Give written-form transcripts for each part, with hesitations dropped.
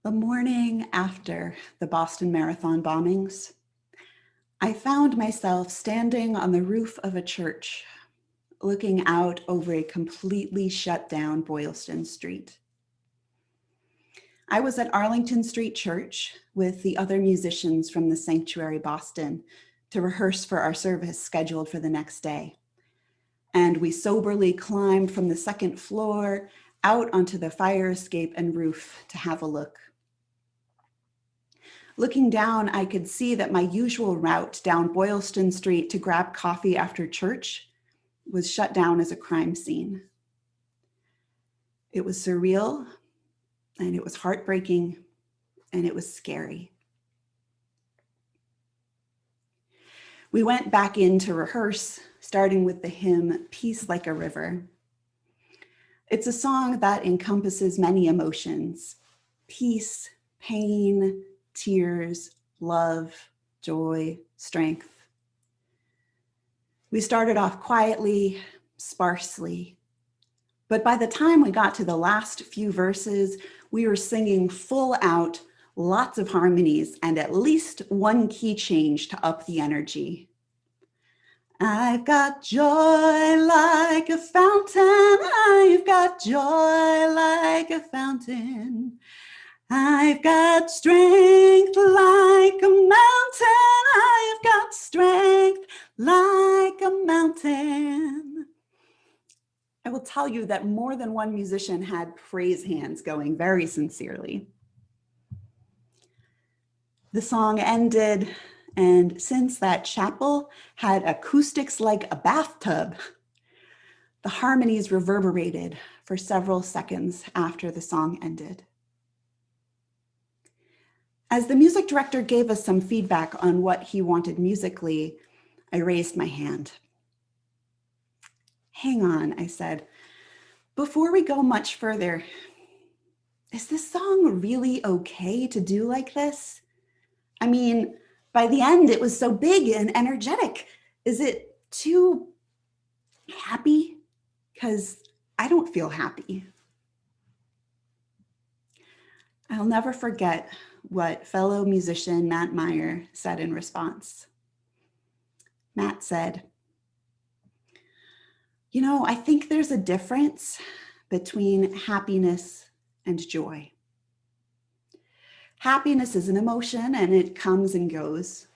The morning after the Boston Marathon bombings, I found myself standing on the roof of a church, looking out over a completely shut down Boylston Street. I was at Arlington Street Church with the other musicians from the Sanctuary Boston to rehearse for our service scheduled for the next day. And we soberly climbed from the second floor out onto the fire escape and roof to have a look. Looking down, I could see that my usual route down Boylston Street to grab coffee after church was shut down as a crime scene. It was surreal, and it was heartbreaking, and it was scary. We went back in to rehearse, starting with the hymn, Peace Like a River. It's a song that encompasses many emotions: peace, pain, tears, love, joy, strength. We started off quietly, sparsely, but by the time we got to the last few verses, we were singing full out, lots of harmonies, and at least one key change to up the energy. I've got joy like a fountain, I've got joy like a fountain. I've got strength like a mountain, I've got strength like a mountain. I will tell you that more than one musician had praise hands going very sincerely. The song ended, and since that chapel had acoustics like a bathtub, the harmonies reverberated for several seconds after the song ended. As the music director gave us some feedback on what he wanted musically, I raised my hand. Hang on, I said. Before we go much further, is this song really okay to do like this? I mean, by the end, it was so big and energetic. Is it too happy? Because I don't feel happy. I'll never forget what fellow musician Matt Meyer said in response. Matt said, "You know, I think there's a difference between happiness and joy. Happiness is an emotion and it comes and goes.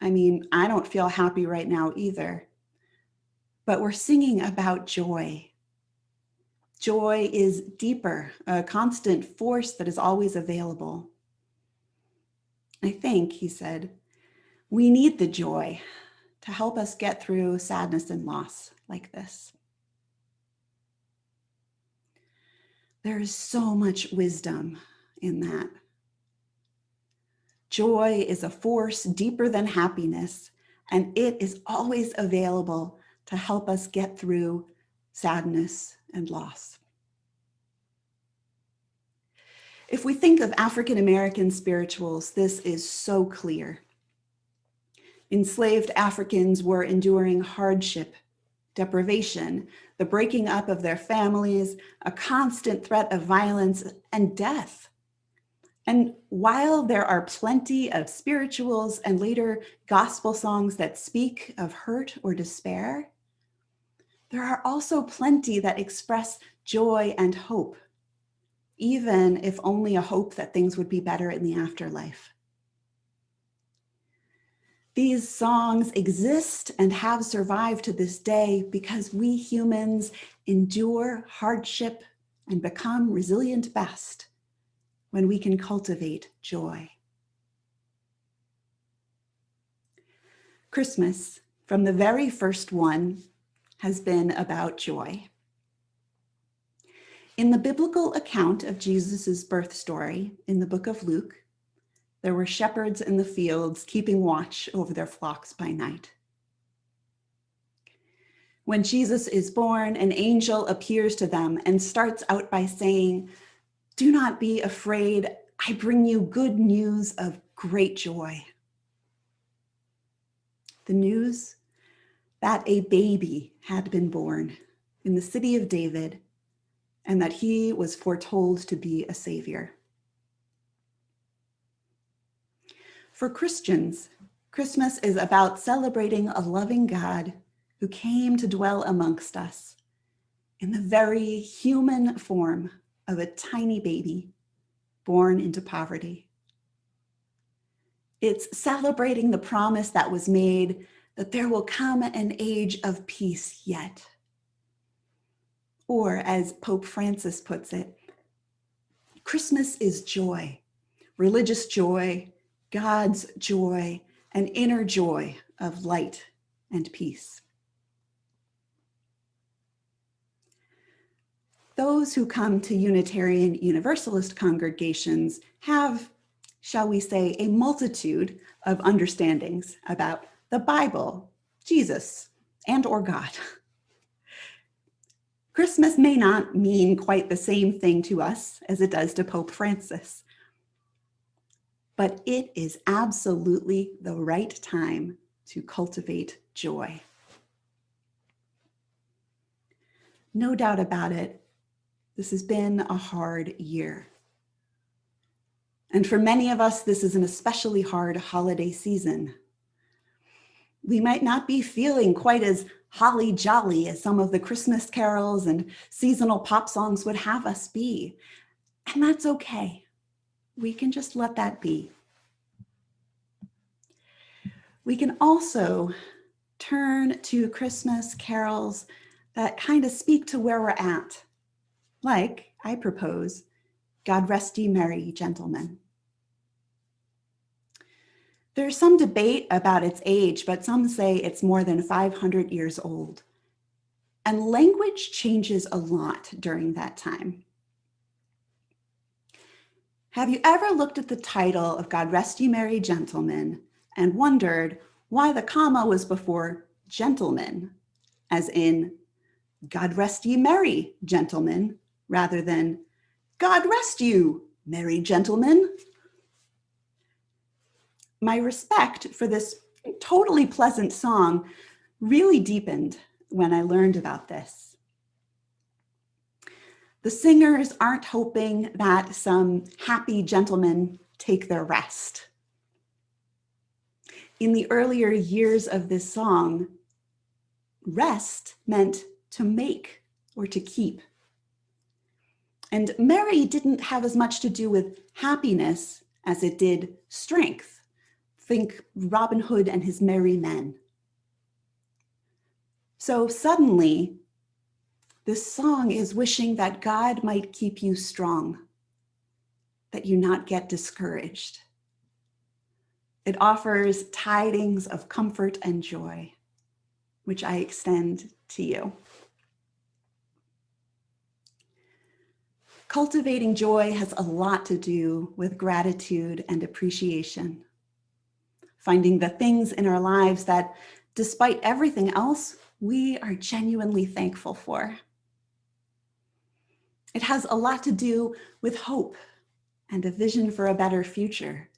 I mean, I don't feel happy right now either. But we're singing about joy. Joy is deeper, a constant force that is always available. I think," he said, "we need the joy to help us get through sadness and loss like this." There is so much wisdom in that. Joy is a force deeper than happiness, and it is always available to help us get through sadness and loss. If we think of African American spirituals, this is so clear. Enslaved Africans were enduring hardship, deprivation, the breaking up of their families, a constant threat of violence and death. And while there are plenty of spirituals and later gospel songs that speak of hurt or despair, there are also plenty that express joy and hope, even if only a hope that things would be better in the afterlife. These songs exist and have survived to this day because we humans endure hardship and become resilient best when we can cultivate joy. Christmas, from the very first one, has been about joy. In the biblical account of Jesus' birth story in the book of Luke, there were shepherds in the fields keeping watch over their flocks by night. When Jesus is born, an angel appears to them and starts out by saying, "Do not be afraid. I bring you good news of great joy." The news that a baby had been born in the city of David and that he was foretold to be a savior. For Christians, Christmas is about celebrating a loving God who came to dwell amongst us in the very human form of a tiny baby born into poverty. It's celebrating the promise that was made that there will come an age of peace yet. Or, as Pope Francis puts it, Christmas is joy, religious joy, God's joy, an inner joy of light and peace. Those who come to Unitarian Universalist congregations have, shall we say, a multitude of understandings about the Bible, Jesus, and or God. Christmas may not mean quite the same thing to us as it does to Pope Francis, but it is absolutely the right time to cultivate joy. No doubt about it, this has been a hard year. And for many of us, this is an especially hard holiday season. We might not be feeling quite as holly jolly as some of the Christmas carols and seasonal pop songs would have us be. And that's okay. We can just let that be. We can also turn to Christmas carols that kind of speak to where we're at. Like, I propose, God Rest Ye Merry Gentlemen. There's some debate about its age, but some say it's more than 500 years old. And language changes a lot during that time. Have you ever looked at the title of God Rest Ye Merry Gentlemen and wondered why the comma was before gentlemen, as in God Rest Ye Merry Gentlemen, rather than God Rest You Merry Gentlemen? My respect for this totally pleasant song really deepened when I learned about this. The singers aren't hoping that some happy gentlemen take their rest. In the earlier years of this song, rest meant to make or to keep. And merry didn't have as much to do with happiness as it did strength. Think Robin Hood and his merry men. So suddenly, this song is wishing that God might keep you strong, that you not get discouraged. It offers tidings of comfort and joy, which I extend to you. Cultivating joy has a lot to do with gratitude and appreciation. Finding the things in our lives that, despite everything else, we are genuinely thankful for. It has a lot to do with hope and a vision for a better future,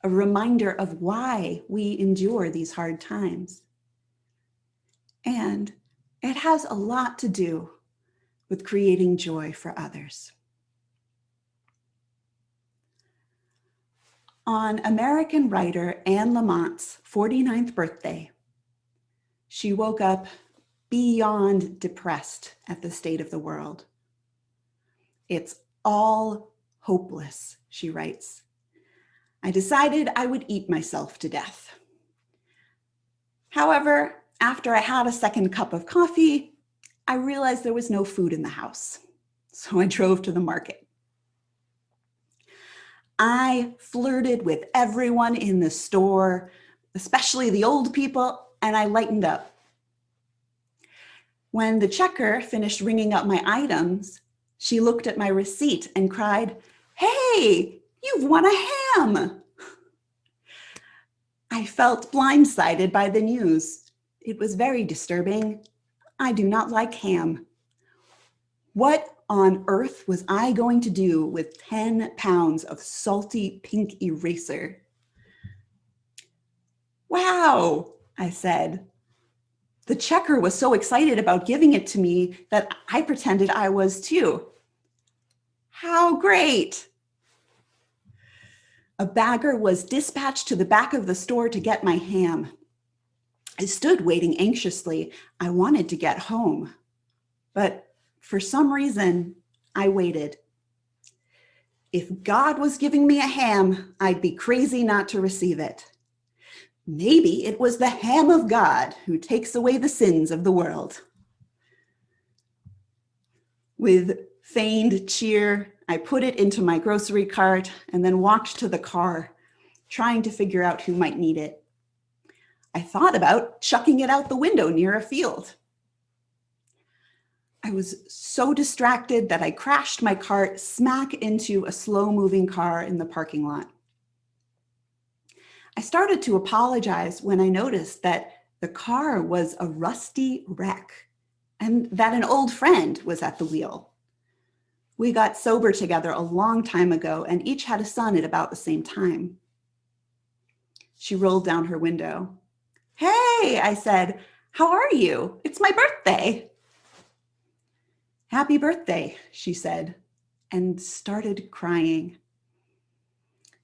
a reminder of why we endure these hard times. And it has a lot to do with creating joy for others. On American writer Anne Lamont's 49th birthday, she woke up beyond depressed at the state of the world. It's all hopeless, she writes. I decided I would eat myself to death. However, after I had a second cup of coffee, I realized there was no food in the house, so I drove to the market. I flirted with everyone in the store, especially the old people, and I lightened up. When the checker finished ringing up my items, she looked at my receipt and cried, "Hey, you've won a ham!" I felt blindsided by the news. It was very disturbing. I do not like ham. What on earth was I going to do with 10 pounds of salty pink eraser? Wow, I said. The checker was so excited about giving it to me that I pretended I was too. How great! A bagger was dispatched to the back of the store to get my ham. I stood waiting anxiously. I wanted to get home. But for some reason, I waited. If God was giving me a ham, I'd be crazy not to receive it. Maybe it was the ham of God who takes away the sins of the world. With feigned cheer, I put it into my grocery cart and then walked to the car, trying to figure out who might need it. I thought about chucking it out the window near a field. I was so distracted that I crashed my cart smack into a slow-moving car in the parking lot. I started to apologize when I noticed that the car was a rusty wreck and that an old friend was at the wheel. We got sober together a long time ago and each had a son at about the same time. She rolled down her window. "Hey," I said, "how are you? It's my birthday." "Happy birthday," she said, and started crying.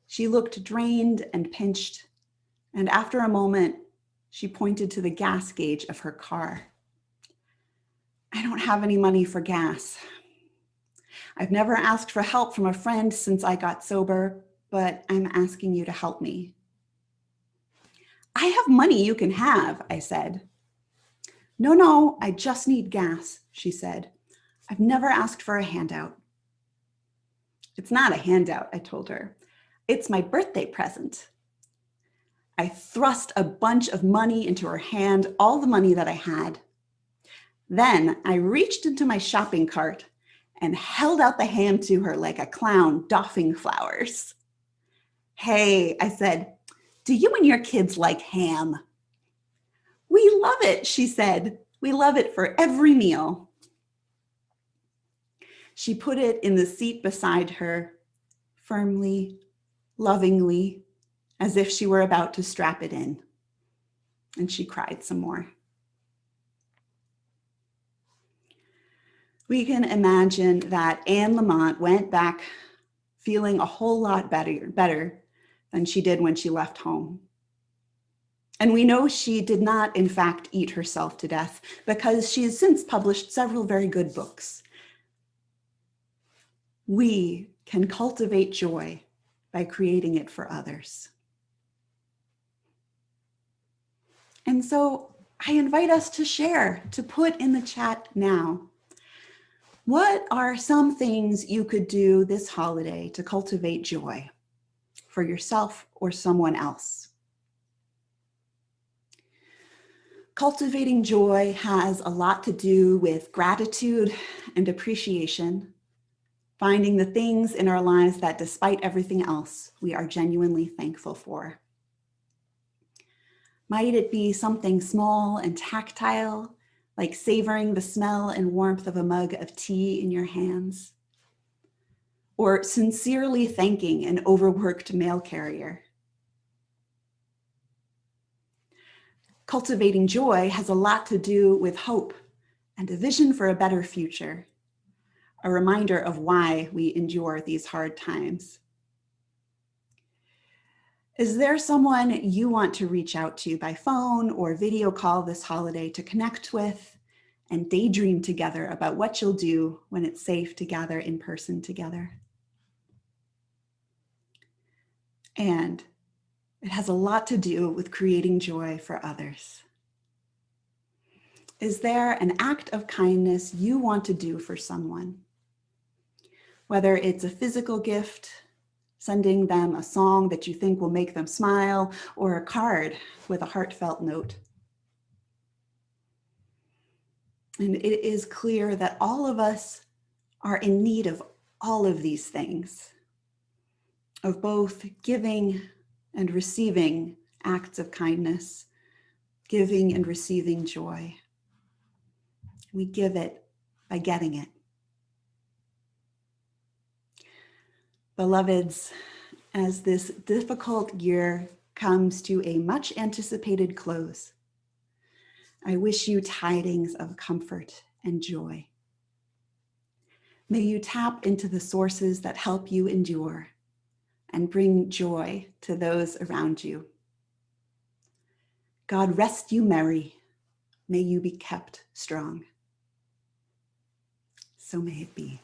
She looked drained and pinched, and after a moment, she pointed to the gas gauge of her car. "I don't have any money for gas. I've never asked for help from a friend since I got sober, but I'm asking you to help me." "I have money you can have," I said. No, I just need gas," she said. "I've never asked for a handout." "It's not a handout," I told her. "It's my birthday present." I thrust a bunch of money into her hand, all the money that I had. Then I reached into my shopping cart and held out the ham to her like a clown doffing flowers. "Hey," I said, "do you and your kids like ham?" "We love it," she said. "We love it for every meal." She put it in the seat beside her, firmly, lovingly, as if she were about to strap it in. And she cried some more. We can imagine that Anne Lamont went back feeling a whole lot better than she did when she left home. And we know she did not, in fact, eat herself to death because she has since published several very good books. We can cultivate joy by creating it for others. And so I invite us to share, to put in the chat now. What are some things you could do this holiday to cultivate joy for yourself or someone else? Cultivating joy has a lot to do with gratitude and appreciation, finding the things in our lives that despite everything else, we are genuinely thankful for. Might it be something small and tactile, like savoring the smell and warmth of a mug of tea in your hands? Or sincerely thanking an overworked mail carrier? Cultivating joy has a lot to do with hope and a vision for a better future, a reminder of why we endure these hard times. Is there someone you want to reach out to by phone or video call this holiday to connect with and daydream together about what you'll do when it's safe to gather in person together? And it has a lot to do with creating joy for others. Is there an act of kindness you want to do for someone? Whether it's a physical gift, sending them a song that you think will make them smile, or a card with a heartfelt note. And it is clear that all of us are in need of all of these things, of both giving and receiving acts of kindness, giving and receiving joy. We give it by getting it. Beloveds, as this difficult year comes to a much anticipated close, I wish you tidings of comfort and joy. May you tap into the sources that help you endure and bring joy to those around you. God rest you merry. May you be kept strong. So may it be.